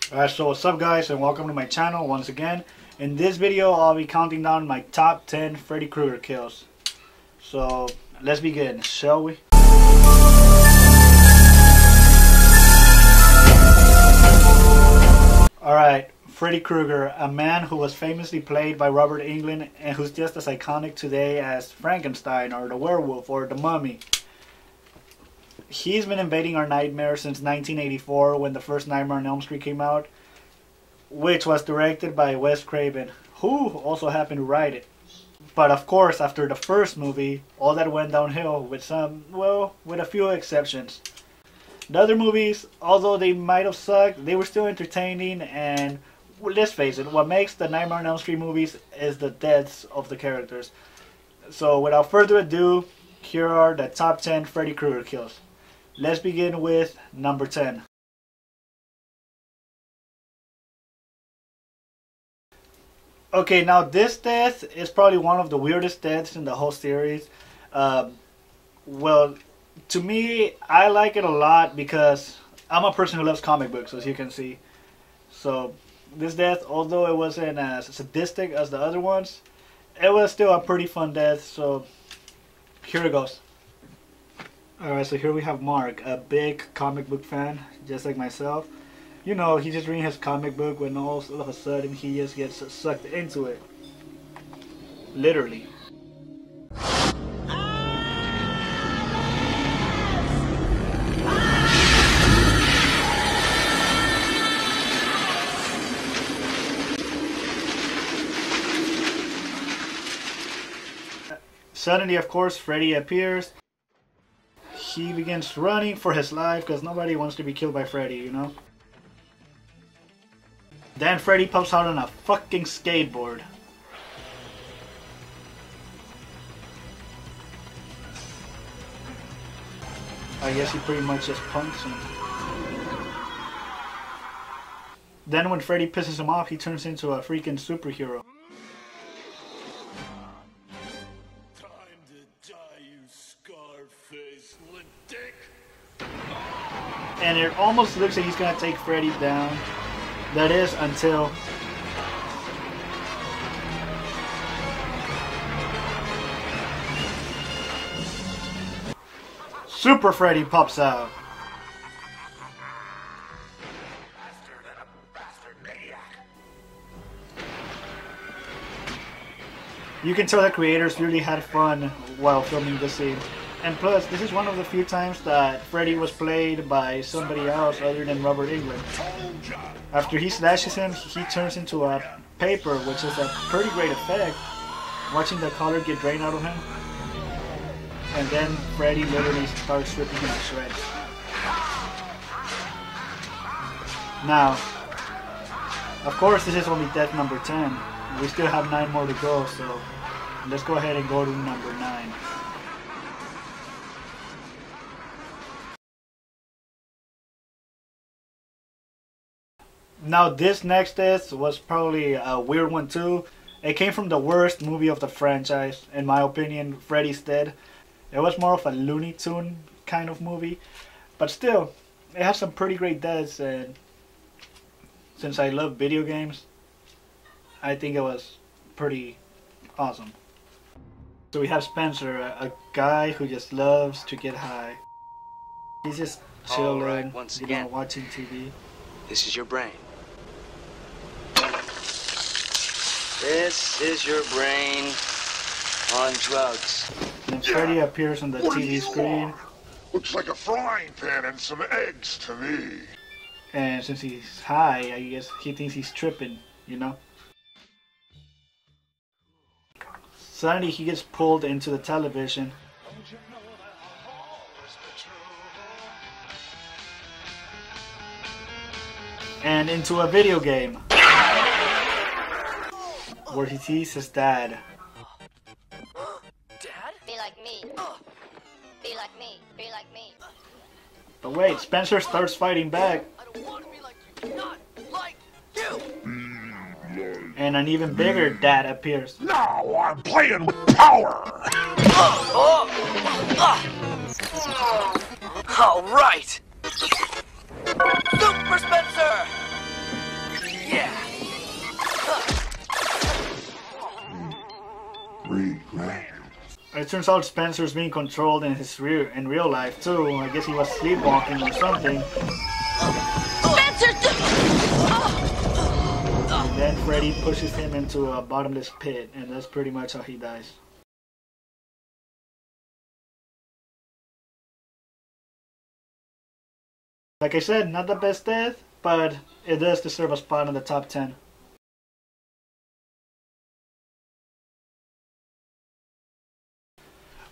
Alright, so what's up guys, and welcome to my channel once again. In this video I'll be counting down my top 10 Freddy Krueger kills. So let's begin, shall we? Alright, Freddy Krueger, a man who was famously played by Robert Englund and who's just as iconic today as Frankenstein or the werewolf or the mummy. He's been invading our nightmares since 1984 when the first Nightmare on Elm Street came out, which was directed by Wes Craven, who also happened to write it. But of course, after the first movie, all that went downhill with with a few exceptions. The other movies, although they might have sucked, they were still entertaining, and let's face it, what makes the Nightmare on Elm Street movies is the deaths of the characters. So without further ado, here are the top 10 Freddy Krueger kills. Let's begin with number 10. Okay, now this death is probably one of the weirdest deaths in the whole series. Well, to me, I like it a lot because I'm a person who loves comic books, as you can see. So this death, although it wasn't as sadistic as the other ones, it was still a pretty fun death. So here it goes. Alright, so here we have Mark, a big comic book fan, just like myself. You know, he's just reading his comic book when all of a sudden he just gets sucked into it. Literally. Suddenly, of course, Freddy appears. He begins running for his life because nobody wants to be killed by Freddy, you know? Then Freddy pops out on a fucking skateboard. I guess he pretty much just punks him. Then when Freddy pisses him off, he turns into a freaking superhero. And it almost looks like he's gonna take Freddy down. That is until Super Freddy pops out. You can tell the creators really had fun while filming this scene. And plus, this is one of the few times that Freddy was played by somebody else other than Robert Englund. After he slashes him, he turns into a paper, which is a pretty great effect, watching the color get drained out of him. And then Freddy literally starts ripping him to shreds. Now, of course this is only death number 10. We still have 9 more to go, so let's go ahead and go to number 9. Now this next death was probably a weird one too. It came from the worst movie of the franchise, in my opinion, Freddy's Dead. It was more of a Looney Tune kind of movie, but still, it has some pretty great deaths, and since I love video games, I think it was pretty awesome. So we have Spencer, a guy who just loves to get high. He's just chilling, right, once again, watching TV. This is your brain. This is your brain on drugs. And Freddy appears on the TV screen. Looks like a frying pan and some eggs to me. And since he's high, I guess he thinks he's tripping, you know? Suddenly he gets pulled into the television. And into a video game. Where he sees his dad. Dad? Be like me. Be like me. Be like me. But wait, Spencer starts fighting back. I don't want to be like you. Not like you. And an even bigger dad appears. Now I'm playing with power. All right. Super Spencer! It turns out Spencer's being controlled in in real life too. I guess he was sleepwalking or something. Spencer! And then Freddy pushes him into a bottomless pit, and that's pretty much how he dies. Like I said, not the best death, but it does deserve a spot in the top 10.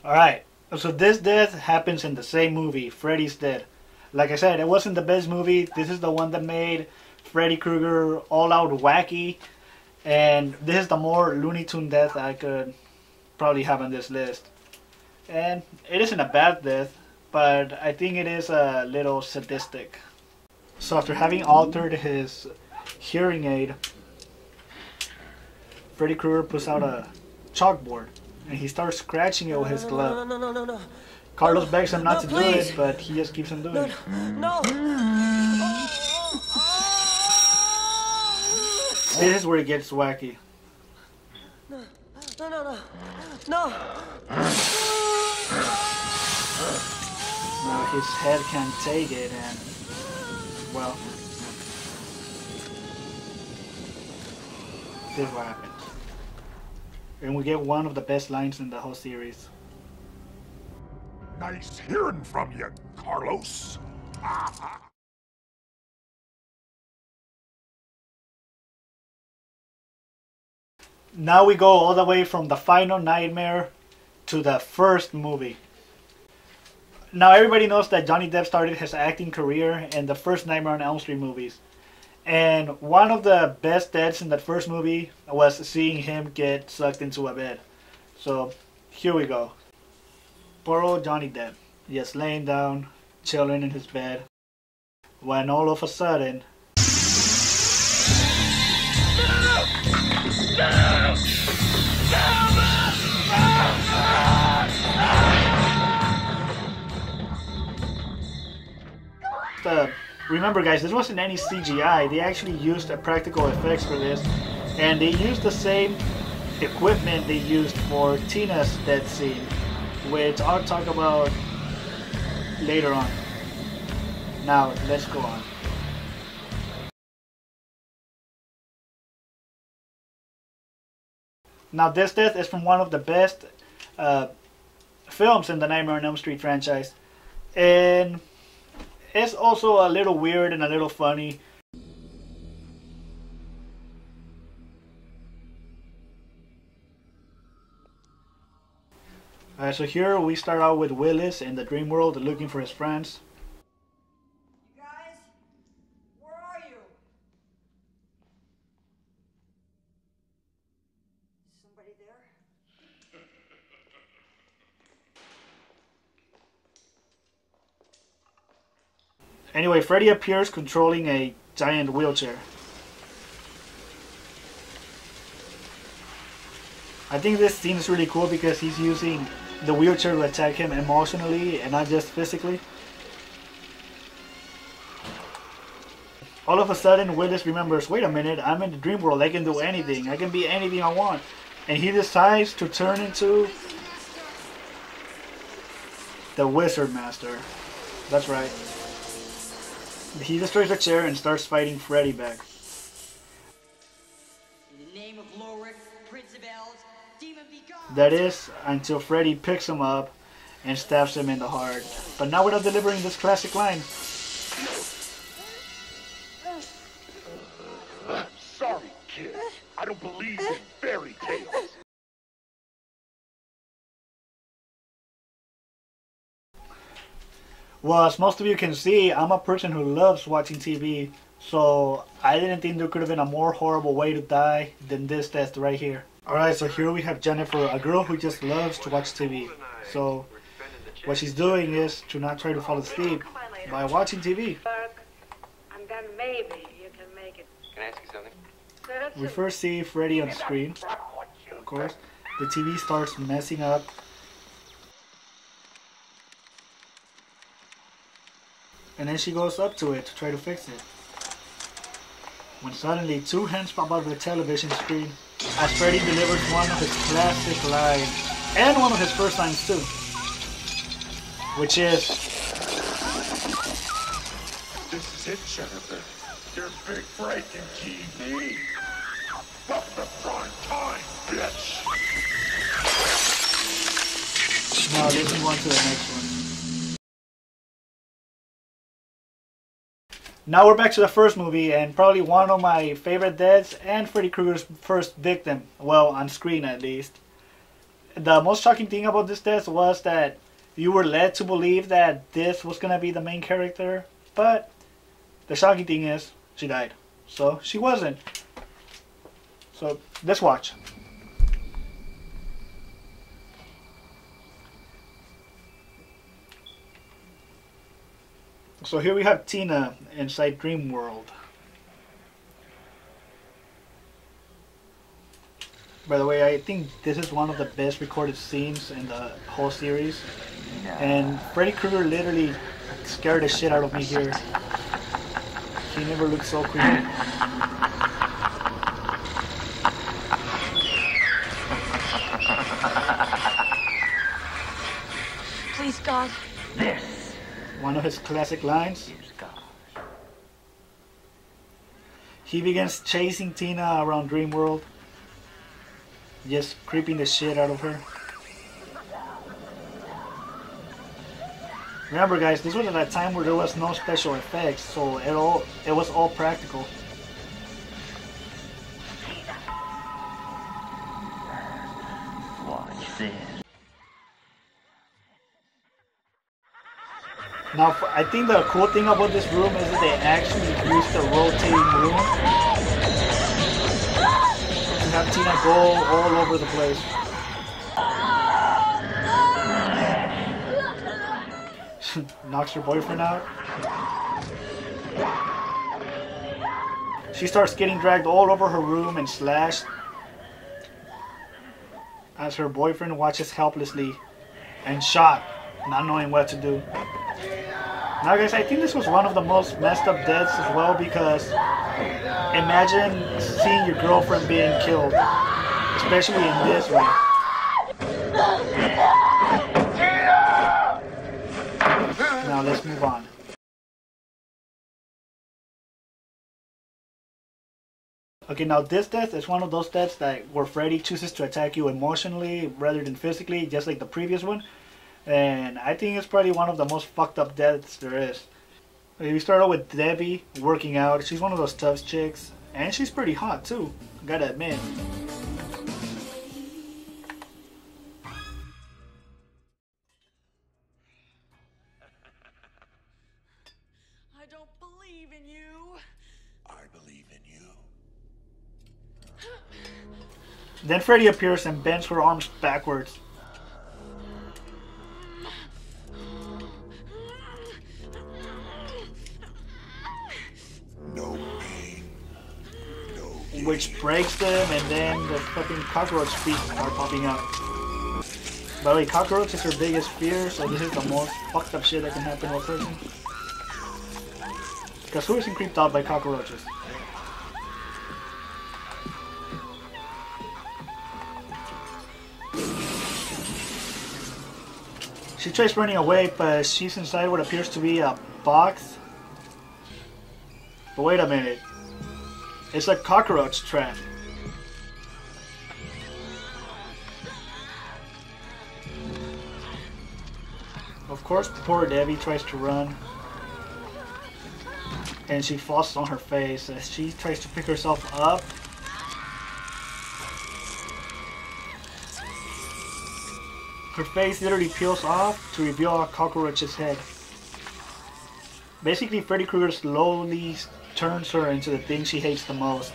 Alright, so this death happens in the same movie, Freddy's Dead. Like I said, it wasn't the best movie. This is the one that made Freddy Krueger all out wacky. And this is the more Looney Tune death I could probably have on this list. And it isn't a bad death, but I think it is a little sadistic. So after having altered his hearing aid, Freddy Krueger puts out a chalkboard and he starts scratching it with his glove. No. Carlos begs him not to do it, but he just keeps on doing it. No. This is where it gets wacky. No. Now his head can't take it, and well, this is what happens. And we get one of the best lines in the whole series. Nice hearing from you, Carlos. Now we go all the way from the final nightmare to the first movie. Now everybody knows that Johnny Depp started his acting career in the first Nightmare on Elm Street movies. And one of the best deaths in that first movie was seeing him get sucked into a bed. So here we go. Poor old Johnny Depp, just laying down, chilling in his bed, when all of a sudden... Remember guys, this wasn't any CGI. They actually used practical effects for this, and they used the same equipment they used for Tina's death scene, which I'll talk about later on. Now let's go on. Now this death is from one of the best films in the Nightmare on Elm Street franchise, and it's also a little weird and a little funny. Alright, so here we start out with Willis in the dream world looking for his friends. You guys, where are you? Is somebody there? Anyway, Freddy appears controlling a giant wheelchair. I think this scene is really cool because he's using the wheelchair to attack him emotionally and not just physically. All of a sudden, Willis remembers, wait a minute, I'm in the dream world, I can do anything, I can be anything I want. And he decides to turn into the Wizard Master. That's right. He destroys the chair and starts fighting Freddy back. In the name of Lorik, Prince of Elves, Demon be gone! That is, until Freddy picks him up and stabs him in the heart. But not without delivering this classic line. Sorry, kid. I don't believe in fairy tales. Well, as most of you can see, I'm a person who loves watching TV, so I didn't think there could have been a more horrible way to die than this death right here. Alright, so here we have Jennifer, a girl who just loves to watch TV. So what she's doing is to not try to fall asleep by watching TV. And then maybe you can make it. Can I ask you something? We first see Freddy on screen, of course. The TV starts messing up. And then she goes up to it to try to fix it. When suddenly 2 hands pop out of the television screen as Freddy delivers one of his classic lines. And one of his first lines too, which is, This is it, Jennifer. Your big break in TV. Welcome to prime time, bitch. now let's move on to the next one. Now we're back to the first movie, and probably one of my favorite deaths and Freddy Krueger's first victim. Well, on screen at least. The most shocking thing about this death was that you were led to believe that this was going to be the main character, but the shocking thing is she died. So she wasn't. So let's watch. So here we have Tina inside Dream World. By the way, I think this is one of the best recorded scenes in the whole series. And Freddy Krueger literally scared the shit out of me here. He never looked so creepy. Please, God. One of his classic lines. He begins chasing Tina around Dream World, just creeping the shit out of her. Remember guys, this was at a time where there was no special effects, so it was all practical. Watch this. Now, I think the cool thing about this room is that they actually used the rotating room to have Tina go all over the place. Knocks her boyfriend out. She starts getting dragged all over her room and slashed as her boyfriend watches helplessly and shot, not knowing what to do. Now guys, I think this was one of the most messed up deaths as well, because imagine seeing your girlfriend being killed, especially in this way. Now let's move on. Okay, now this death is one of those deaths that where Freddy chooses to attack you emotionally rather than physically, just like the previous one. And I think it's probably one of the most fucked up deaths there is. We start out with Debbie working out. She's one of those tough chicks, and she's pretty hot too, gotta admit. I don't believe in you. I believe in you. Then Freddy appears and bends her arms backwards. No pain. No gain. Which breaks them, and then the fucking cockroach feet are popping up. By the way, cockroach is her biggest fear, so this is the most fucked up shit that can happen to a person. Because who isn't creeped out by cockroaches? She tries running away, but she's inside what appears to be a box. But wait a minute. It's a cockroach trap. Of course, poor Debbie tries to run. And she falls on her face as she tries to pick herself up. Her face literally peels off to reveal a cockroach's head. Basically, Freddy Krueger slowly turns her into the thing she hates the most.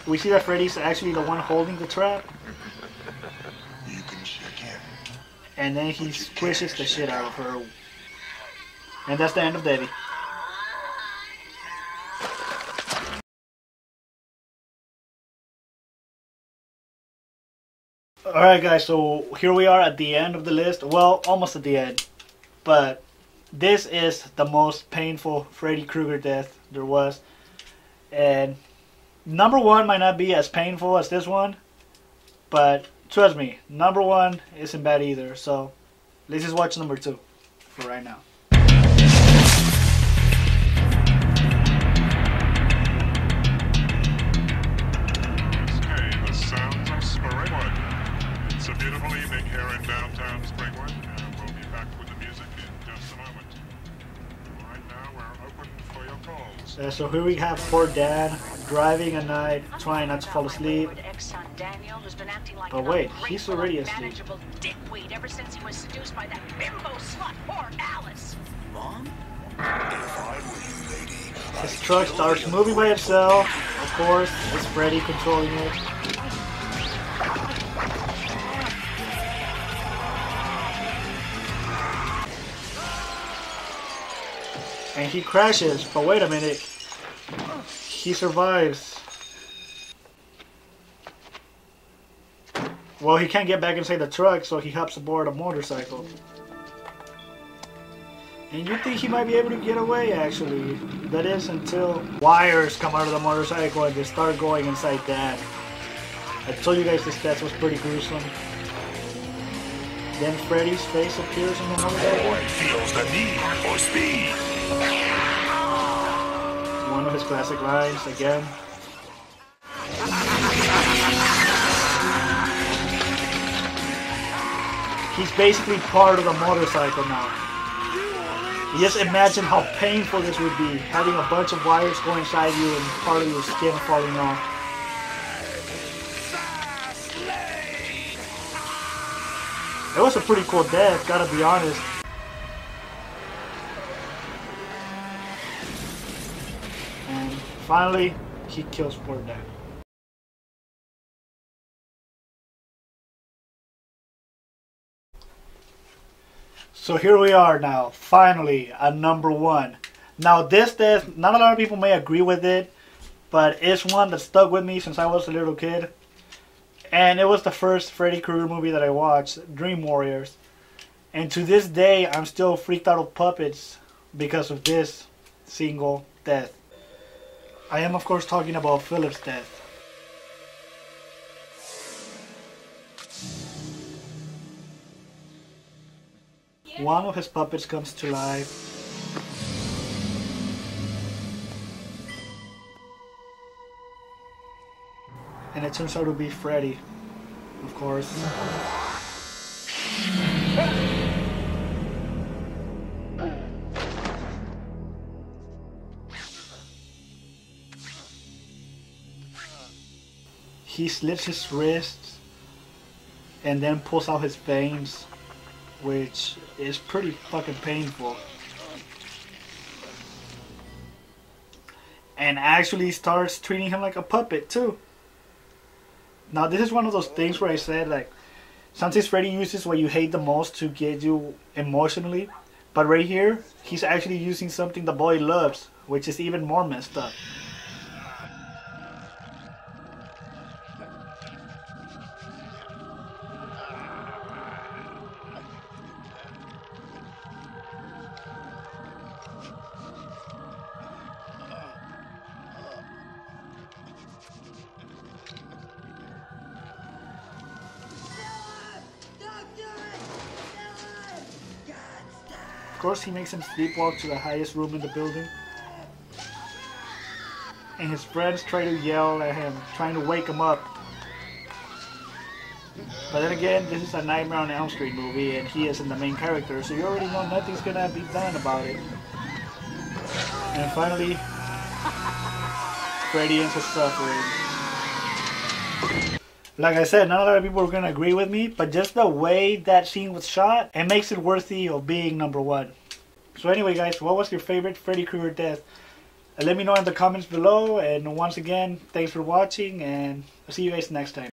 We see that Freddy's actually the one holding the trap. You can check in. And then he squishes the shit out of her. And that's the end of Debbie. Alright guys, so here we are at the end of the list. Well, almost at the end. But this is the most painful Freddy Krueger death there was. And number 1 might not be as painful as this one, but trust me, number 1 isn't bad either. So let's just watch number 2 for right now. Okay, the sounds of Springwood. It's a beautiful evening here in downtown Springwood, and we'll be back with the music in just a moment. Right now, we're open for your calls. So here we have poor Dad driving at night, trying not to fall asleep. But wait, he's already asleep. Ever since he was seduced by that bimbo slut, poor Alice. Mom? His truck starts moving by itself. Of course, it's Freddy controlling it. And he crashes, but wait a minute. He survives. Well, he can't get back inside the truck, so he hops aboard a motorcycle. And you think he might be able to get away, actually. That is until wires come out of the motorcycle and they start going inside Dad. I told you guys this death was pretty gruesome. Then Freddy's face appears on the motorcycle. Boy feels the need for speed. One of his classic lines, again. He's basically part of the motorcycle now. Just imagine how painful this would be, having a bunch of wires go inside you and part of your skin falling off. It was a pretty cool death, gotta be honest. And finally, he kills poor Dad. So here we are now, finally, at number 1. Now this death, not a lot of people may agree with it, but it's one that stuck with me since I was a little kid. And it was the first Freddy Krueger movie that I watched, Dream Warriors. And to this day, I'm still freaked out of puppets because of this single death. I am of course talking about Philip's death. One of his puppets comes to life. And it turns out to be Freddy, of course. He slits his wrists and then pulls out his veins, which is pretty fucking painful. And actually starts treating him like a puppet too. Now this is one of those things where I said, like, sometimes Freddy uses what you hate the most to get you emotionally, but right here he's actually using something the boy loves, which is even more messed up. Of course, he makes him sleepwalk to the highest room in the building. And his friends try to yell at him, trying to wake him up. But then again, this is a Nightmare on Elm Street movie and he isn't the main character, so you already know nothing's gonna be done about it. And finally, Freddy ends his suffering. Like I said, not a lot of people are going to agree with me, but just the way that scene was shot, it makes it worthy of being number 1. So anyway guys, what was your favorite Freddy Krueger death? Let me know in the comments below, and once again, thanks for watching, and I'll see you guys next time.